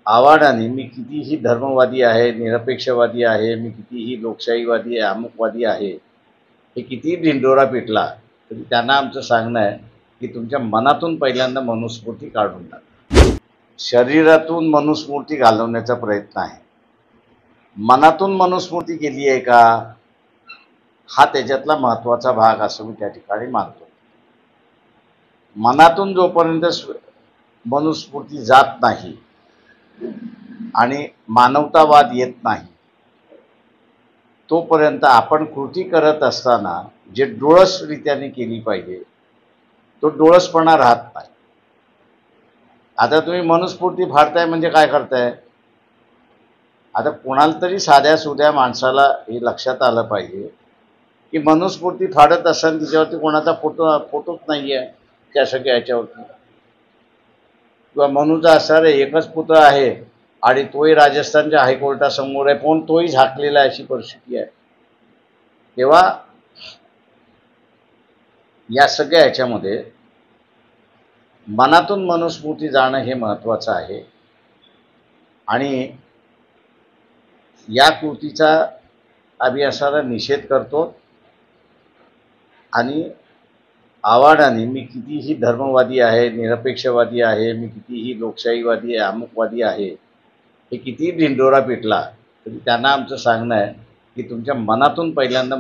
आव्हानाने मी कितीही धर्मवादी आहे, निरपेक्षवादी आहे, मी कितीही लोकशाहीवादी आहे, अमुकवादी आहे, हे कितीही ढिंडोरा पिटला तरी त्यांना आमचं सांगणं आहे की तुमच्या मनातून पहिल्यांदा मनुस्मृती काढून टाका. शरीरातून मनुस्मृती घालवण्याचा प्रयत्न आहे. मनातून मनुस्मृती केली आहे का, हा त्याच्यातला महत्त्वाचा भाग असं मी त्या ठिकाणी मानतो. मनातून जोपर्यंत मनुस्मृती जात नाही आणि मानवतावाद येत नाही तोपर्यंत आपण कृती करत असताना जे डोळसरित्याने केली पाहिजे तो डोळसपणा राहत नाही. आता तुम्ही मनुस्मृती फाडताय म्हणजे काय करताय? आता कोणाला तरी साध्या सुध्या माणसाला हे लक्षात आलं पाहिजे की मनुस्मृती फाडत असताना तिच्यावरती कोणाचा फोटोच नाही आहे त्या सगळ्या याच्यावरती, किंवा मनुचा असणारे एकच पुत्र आहे आणि तोही राजस्थानच्या हायकोर्टासमोर आहे, पण तोही झाकलेला आहे, अशी परिस्थिती आहे. तेव्हा या सगळ्या ह्याच्यामध्ये मनातून मनुस्मृती जाणं हे महत्त्वाचं आहे. आणि या कृतीचा आम्ही असा निषेध करतो. आणि आव्हानाने मी कितीही धर्मवादी आहे, निरपेक्षवादी आहे, मी कितीही लोकशाहीवादी आहे, अमुकवादी आहे, हे कितीही ढिंडोरा पिटला तरी त्यांना आमचं सांगणं आहे की तुमच्या मनातून पहिल्यांदा